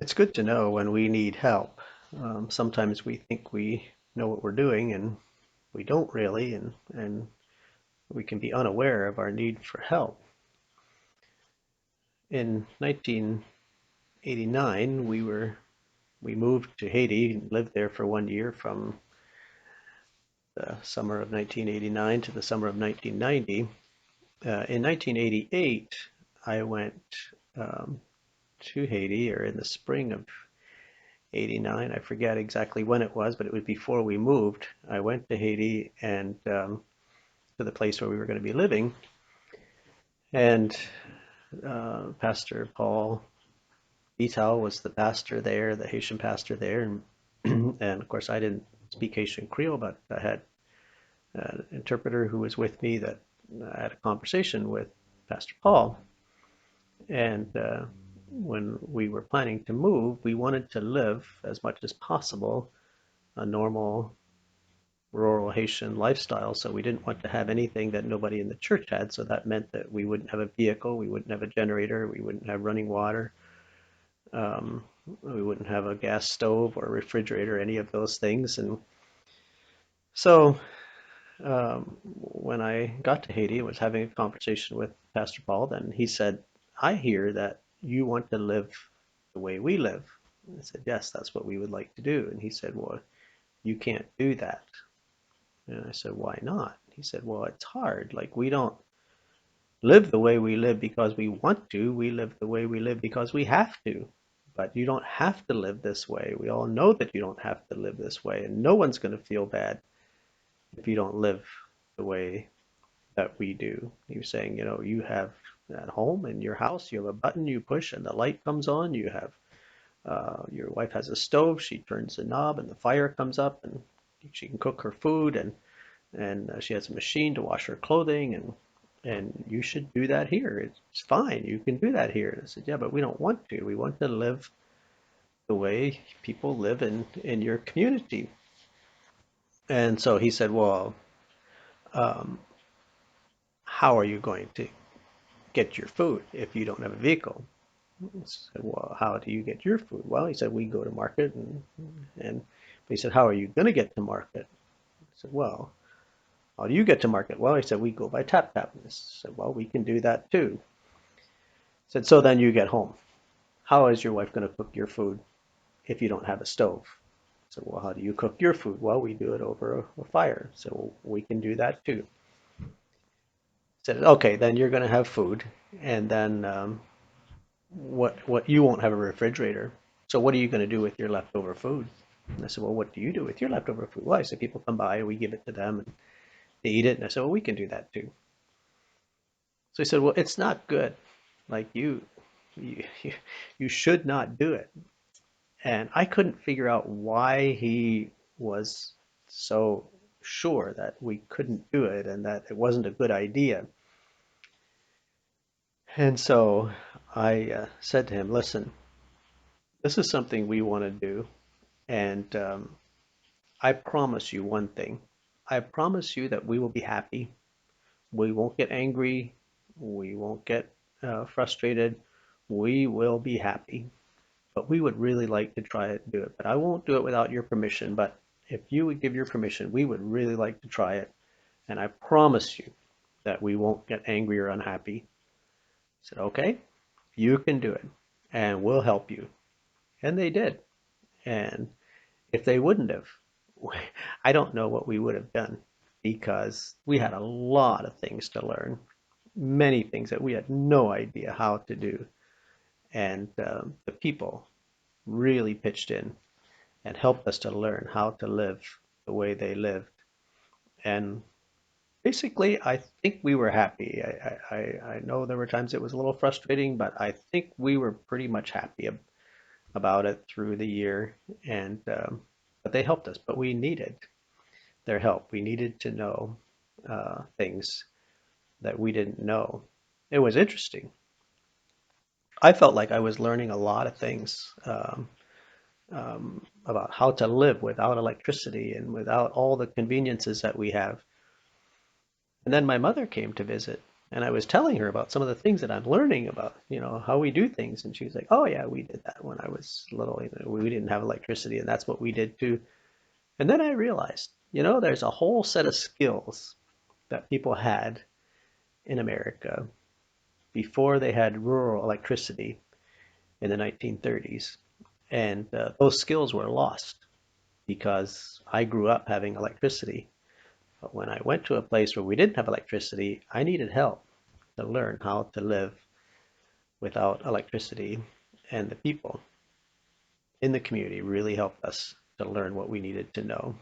It's good to know when we need help. Sometimes we think we know what we're doing and we don't really, and we can be unaware of our need for help. In 1989, we moved to Haiti and lived there for 1 year from the summer of 1989 to the summer of 1990. In 1988, I went um, to Haiti, or in the spring of 89. I forget exactly when it was, but it was before we moved. I went to Haiti and to the place where we were going to be living. And Pastor Paul Vital was the pastor there, the Haitian pastor there. And, and of course, I didn't speak Haitian Creole, but I had an interpreter who was with me that I had a conversation with Pastor Paul. And when we were planning to move, we wanted to live as much as possible a normal rural Haitian lifestyle, so we didn't want to have anything that nobody in the church had. So that meant that we wouldn't have a vehicle, we wouldn't have a generator, we wouldn't have running water, we wouldn't have a gas stove or a refrigerator, any of those things. And so when I got to Haiti, I was having a conversation with Pastor Paul. Then he said, "I hear that you want to live the way we live." I said, "Yes, that's what we would like to do." And he said, "Well, you can't do that." And I said, "Why not?" He said, "Well, it's hard. Like, we don't live the way we live because we want to. We live the way we live because we have to. But you don't have to live this way. We all know that you don't have to live this way, and no one's going to feel bad if you don't live the way that we do." He was saying, you have at home in your house, you have a button you push and the light comes on. You have your wife has a stove. She turns the knob and the fire comes up, and she can cook her food, and she has a machine to wash her clothing, and you should do that here. It's fine. You can do that here. And I said, "Yeah, but we don't want to. We want to live the way people live in your community." And so he said, "Well, um, how are you going to get your food if you don't have a vehicle?" I said, "Well, how do you get your food?" Well, he said, "We go to market." And he said, "How are you going to get to market?" I said, "Well, how do you get to market?" Well, he said, "We go by tap. I said, "Well, we can do that too." I said, "So then you get home. How is your wife going to cook your food if you don't have a stove?" So, "Well, how do you cook your food?" "Well, we do it over a fire." So, "Well, we can do that too." I said, "Okay, then you're going to have food, and then what you won't have a refrigerator. So what are you going to do with your leftover food?" And I said, "Well, what do you do with your leftover food?" "Well," I said, "people come by, we give it to them, and they eat it." And I said, "Well, we can do that too." So he said, "Well, it's not good. Like, you, you should not do it." And I couldn't figure out why he was so sure that we couldn't do it and that it wasn't a good idea. And so I said to him, "Listen, this is something we want to do, and I promise you one thing. I promise you that we will be happy. We won't get angry. We won't get frustrated. We will be happy. But we would really like to try it and do it. But I won't do it without your permission. But if you would give your permission, we would really like to try it. And I promise you that we won't get angry or unhappy." I said, "Okay, you can do it, and we'll help you." And they did. And if they wouldn't have, I don't know what we would have done, because we had a lot of things to learn, many things that we had no idea how to do. And the people really pitched in and helped us to learn how to live the way they lived. And basically, I think we were happy. I know there were times it was a little frustrating, but I think we were pretty much happy about it through the year. And but they helped us, but we needed their help. We needed to know things that we didn't know. It was interesting. I felt like I was learning a lot of things about how to live without electricity and without all the conveniences that we have. And then my mother came to visit, And I was telling her about some of the things that I'm learning about, how we do things. And she was like, oh, yeah, we did that when I was little. We didn't have electricity, and that's what we did too. And then I realized, there's a whole set of skills that people had in America before they had rural electricity in the 1930s. And those skills were lost because I grew up having electricity. But when I went to a place where we didn't have electricity, I needed help to learn how to live without electricity. And the people in the community really helped us to learn what we needed to know.